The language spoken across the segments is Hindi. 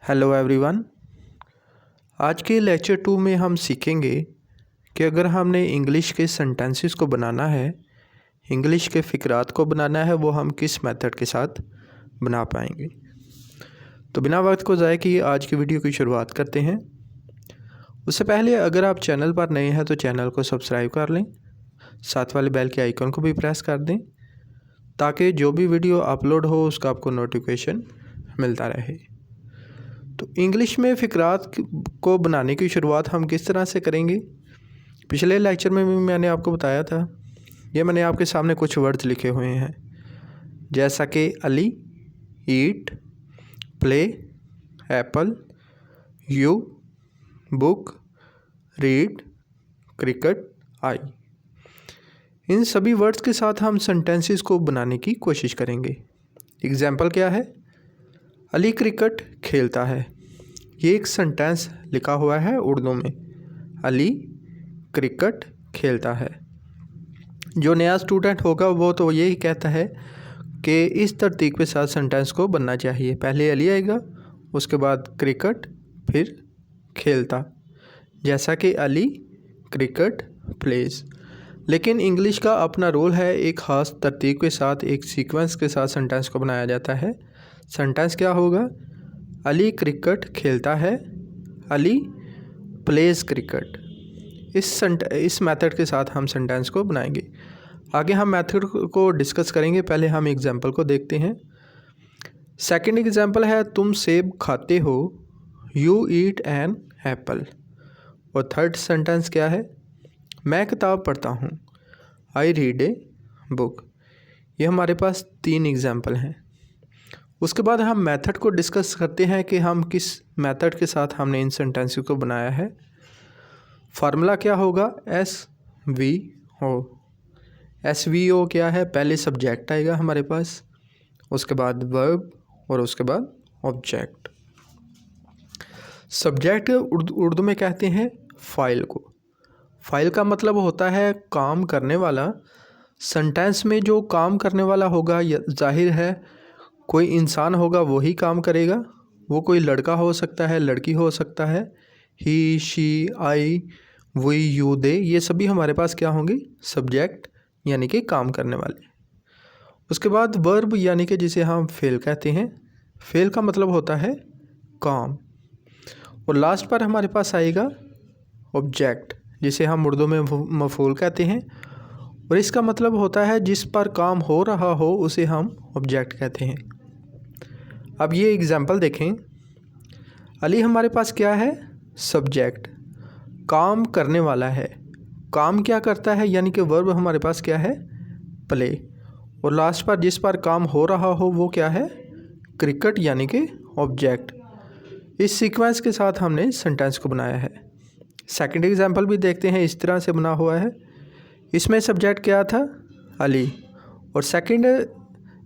Hello everyone. आज के लेक्चर 2 में हम सीखेंगे कि अगर हमने इंग्लिश के सेंटेंसेस को बनाना है, इंग्लिश के फ़िक्रात को बनाना है, वो हम किस मेथड के साथ बना पाएंगे। तो बिना वक्त को ज़ाया किए आज की वीडियो की शुरुआत करते हैं। उससे पहले अगर आप चैनल पर नए हैं तो चैनल को सब्सक्राइब कर लें, साथ वाले बेल के आइकन को भी प्रेस कर दें ताकि जो भी वीडियो अपलोड हो उसका आपको नोटिफिकेशन मिलता रहे। तो इंग्लिश में फ़िक्रात को बनाने की शुरुआत हम किस तरह से करेंगे, पिछले लेक्चर में भी मैंने आपको बताया था। ये मैंने आपके सामने कुछ वर्ड्स लिखे हुए हैं, जैसा कि Ali, eat, play, apple, you, book, read, cricket, I. इन सभी वर्ड्स के साथ हम सेंटेंसेस को बनाने की कोशिश करेंगे। एग्जाम्पल क्या है? अली क्रिकेट खेलता है। ये एक सेंटेंस लिखा हुआ है उर्दू में, अली क्रिकेट खेलता है। जो नया स्टूडेंट होगा वो तो यही कहता है कि इस तरतीब के साथ सेंटेंस को बनना चाहिए। पहले अली आएगा, उसके बाद क्रिकेट, फिर खेलता, जैसा कि अली क्रिकेट प्लेज। लेकिन इंग्लिश का अपना रोल है, एक ख़ास तरतीब के साथ, एक सीक्वेंस के साथ सेंटेंस को बनाया जाता है। सेंटेंस क्या होगा? अली क्रिकेट खेलता है, अली प्लेज क्रिकेट। इस मेथड के साथ हम सेंटेंस को बनाएंगे। आगे हम मेथड को डिस्कस करेंगे, पहले हम एग्जांपल को देखते हैं। सेकंड एग्जांपल है, तुम सेब खाते हो, यू ईट एन एप्पल। और थर्ड सेंटेंस क्या है? मैं किताब पढ़ता हूँ, आई रीड ए बुक। ये हमारे पास 3 एग्जांपल हैं। उसके बाद हम मेथड को डिस्कस करते हैं कि हम किस मेथड के साथ हमने इन सेंटेंसेस को बनाया है। फार्मूला क्या होगा? SVO। SVO क्या है? पहले सब्जेक्ट आएगा हमारे पास, उसके बाद वर्ब और उसके बाद ऑब्जेक्ट। सब्जेक्ट उर्दू में कहते हैं फ़ाइल को। फ़ाइल का मतलब होता है काम करने वाला। सेंटेंस में जो काम करने वाला होगा, जाहिर है कोई इंसान होगा वही काम करेगा। वो कोई लड़का हो सकता है, लड़की हो सकता है, ही, शी, आई, वी, यू, दे, ये सभी हमारे पास क्या होंगे? सब्जेक्ट यानी कि काम करने वाले। उसके बाद वर्ब यानी कि जिसे हम फेल कहते हैं। फेल का मतलब होता है काम। और लास्ट पर हमारे पास आएगा ऑब्जेक्ट, जिसे हम उर्दू में मफूल कहते हैं। और इसका मतलब होता है जिस पर काम हो रहा हो उसे हम ऑब्जेक्ट कहते हैं। अब ये एग्जाम्पल देखें। अली हमारे पास क्या है? सब्जेक्ट, काम करने वाला है। काम क्या करता है यानी कि वर्ब हमारे पास क्या है? प्ले। और लास्ट पर जिस पर काम हो रहा हो वो क्या है? क्रिकेट यानी कि ऑब्जेक्ट। इस सीक्वेंस के साथ हमने सेंटेंस को बनाया है। सेकंड एग्जाम्पल भी देखते हैं, इस तरह से बना हुआ है। इसमें सब्जेक्ट क्या था? अली। और सेकंड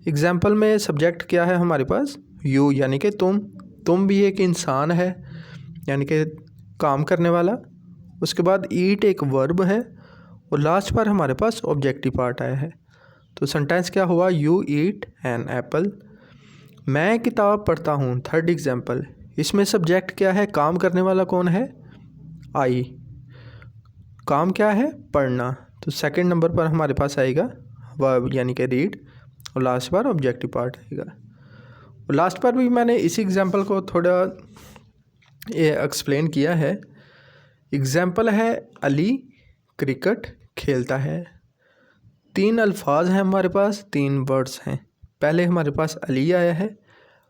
एग्जाम्पल में सब्जेक्ट क्या है हमारे पास? यू यानी कि तुम भी एक इंसान है यानी कि काम करने वाला। उसके बाद ईट एक वर्ब है और लास्ट पर हमारे पास ऑब्जेक्टिव पार्ट आया है। तो सेंटेंस क्या हुआ? You eat an apple. मैं किताब पढ़ता हूँ, थर्ड एग्जाम्पल। इसमें सब्जेक्ट क्या है? काम करने वाला कौन है? आई। काम क्या है? पढ़ना। तो सेकंड नंबर पर हमारे पास आएगा वर्ब यानी कि रीड और लास्ट पर ऑब्जेक्टिव पार्ट आएगा। और लास्ट पर भी मैंने इसी एग्जांपल को थोड़ा एक्सप्लेन किया है। एग्जांपल है अली क्रिकेट खेलता है। 3 अल्फाज हैं हमारे पास, 3 वर्ड्स हैं। पहले हमारे पास अली आया है।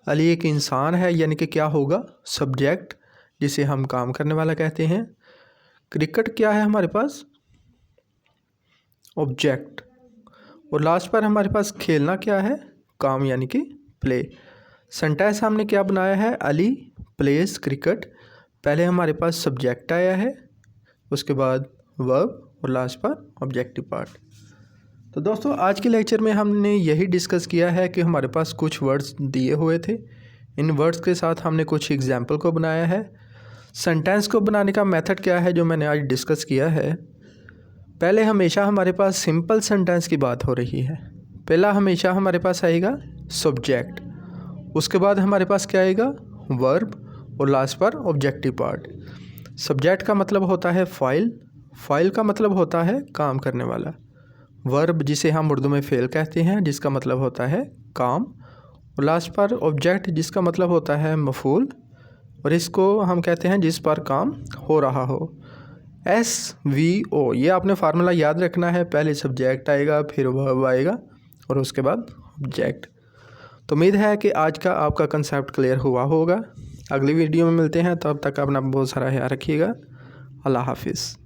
अली एक इंसान है यानी कि क्या होगा? सब्जेक्ट, जिसे हम काम करने वाला कहते हैं। क्रिकेट क्या है हमारे पास? ऑब्जेक्ट। और लास्ट पर हमारे पास खेलना क्या है? काम यानी कि प्ले। सेंटेंस हमने क्या बनाया है? Ali pledge cricket. पहले हमारे पास सब्जेक्ट आया है, उसके बाद वर्ब और लास्ट पर ऑब्जेक्टिव पार्ट। तो दोस्तों आज के लेक्चर में हमने यही डिस्कस किया है कि हमारे पास कुछ वर्ड्स दिए हुए थे। इन वर्ड्स के साथ हमने कुछ एग्जाम्पल को बनाया है। सेंटेंस को बनाने का मेथड क्या है जो मैंने आज डिस्कस किया है। पहले हमेशा हमारे पास सिंपल सेंटेंस की बात हो रही है। पहला हमेशा हमारे पास आएगा सब्जेक्ट, उसके बाद हमारे पास क्या आएगा? वर्ब, और लास्ट पर ऑब्जेक्टिव पार्ट। सब्जेक्ट का मतलब होता है फाइल, फाइल का मतलब होता है काम करने वाला। वर्ब जिसे हम उर्दू में फ़ेल कहते हैं, जिसका मतलब होता है काम। और लास्ट पर ऑब्जेक्ट जिसका मतलब होता है मफूल, और इसको हम कहते हैं जिस पर काम हो रहा हो। SVO ये आपने फार्मूला याद रखना है, पहले सब्जेक्ट आएगा, फिर वर्ब आएगा और उसके बाद ऑब्जेक्ट। तो उम्मीद है कि आज का आपका कंसेप्ट क्लियर हुआ होगा। अगली वीडियो में मिलते हैं, तब तक अपना बहुत सारा ख्याल रखिएगा। अल्लाह हाफिज़।